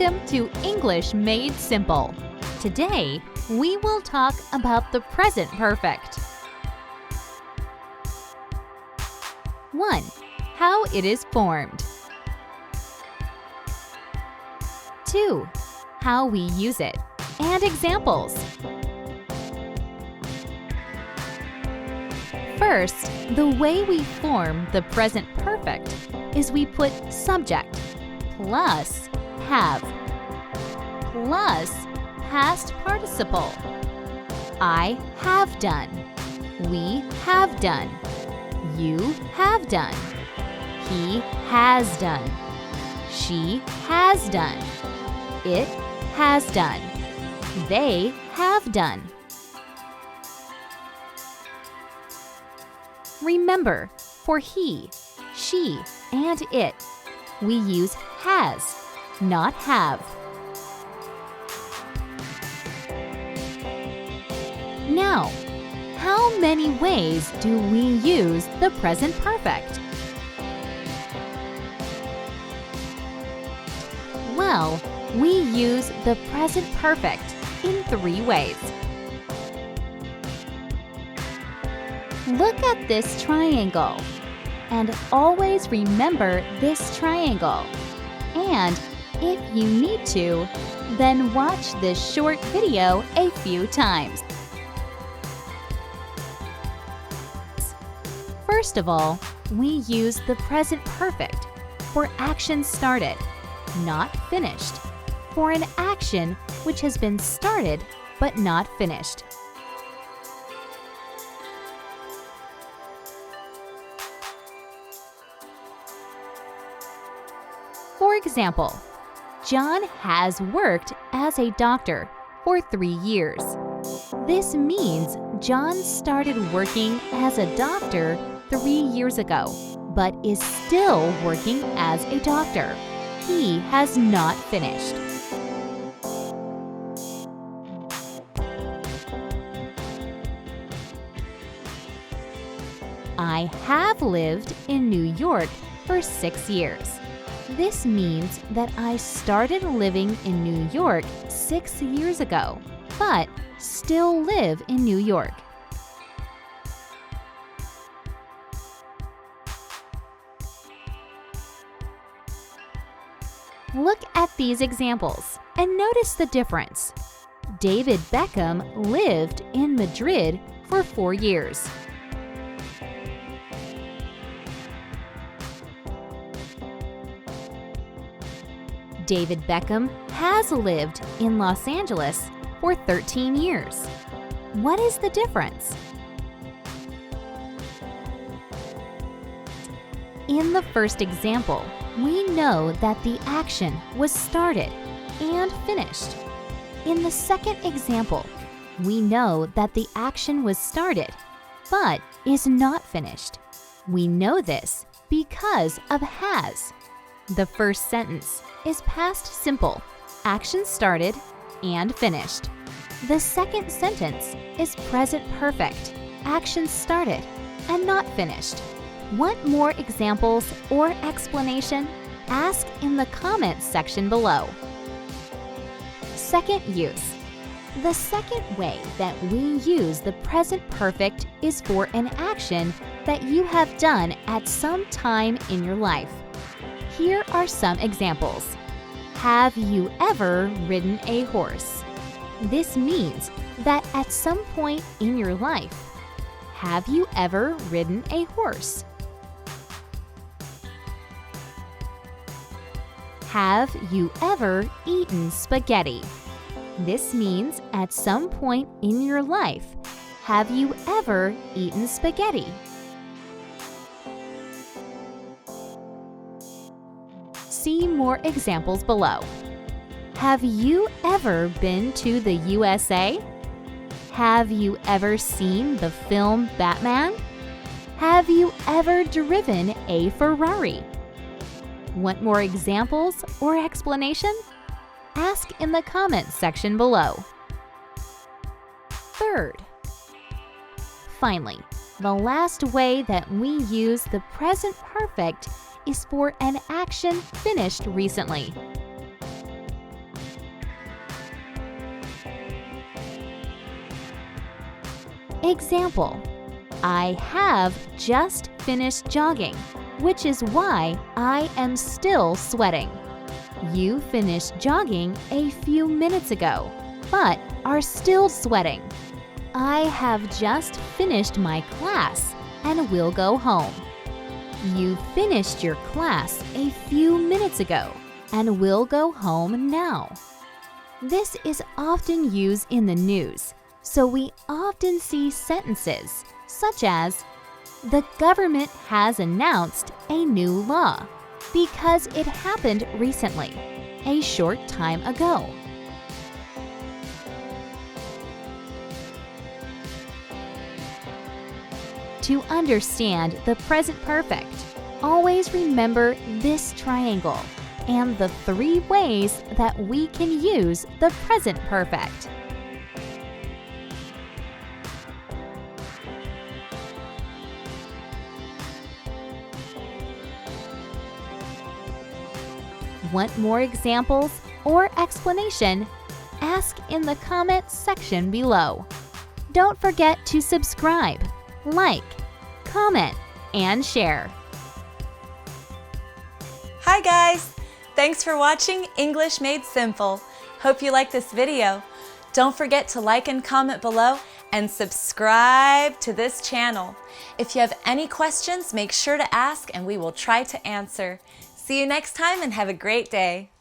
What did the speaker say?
Welcome to English Made Simple. Today, we will talk about the present perfect. 1. How it is formed. 2. How we use it, and examples. First, the way we form the present perfect is we put subject plus have plus past participle. I have done. We have done. You have done. He has done. She has done. It has done. They have done. Remember, for he, she, and it, we use has, not have. Now, how many ways do we use the present perfect? Well, we use the present perfect in 3 ways. Look at this triangle, and always remember this triangle. And if you need to, then watch this short video a few times. First of all, we use the present perfect for action started, not finished, for an action which has been started but not finished. For example, John has worked as a doctor for 3 years. This means John started working as a doctor 3 years ago, but is still working as a doctor. He has not finished. I have lived in New York for 6 years. This means that I started living in New York 6 years ago, but still live in New York. Look at these examples and notice the difference. David Beckham lived in Madrid for 4 years. David Beckham has lived in Los Angeles for 13 years. What is the difference? In the first example, we know that the action was started and finished. In the second example, we know that the action was started but is not finished. We know this because of has. The first sentence is past simple, action started and finished. The second sentence is present perfect, action started and not finished. Want more examples or explanation? Ask in the comments section below. Second use. The second way that we use the present perfect is for an action that you have done at some time in your life. Here are some examples. Have you ever ridden a horse? This means that at some point in your life, have you ever ridden a horse? Have you ever eaten spaghetti? This means at some point in your life, have you ever eaten spaghetti? See more examples below. Have you ever been to the USA? Have you ever seen the film Batman? Have you ever driven a Ferrari? Want more examples or explanation? Ask in the comments section below. Third. Finally, the last way that we use the present perfect is for an action finished recently. Example: I have just finished jogging, which is why I am still sweating. You finished jogging a few minutes ago, but are still sweating. I have just finished my class and will go home. You finished your class a few minutes ago and will go home now. This is often used in the news, so we often see sentences such as, "The government has announced a new law because it happened recently, a short time ago." To understand the present perfect, always remember this triangle and the 3 ways that we can use the present perfect. Want more examples or explanation? Ask in the comments section below. Don't forget to subscribe, like, comment, and share. Hi guys! Thanks for watching English Made Simple. Hope you like this video. Don't forget to like and comment below and subscribe to this channel. If you have any questions, make sure to ask and we will try to answer. See you next time and have a great day.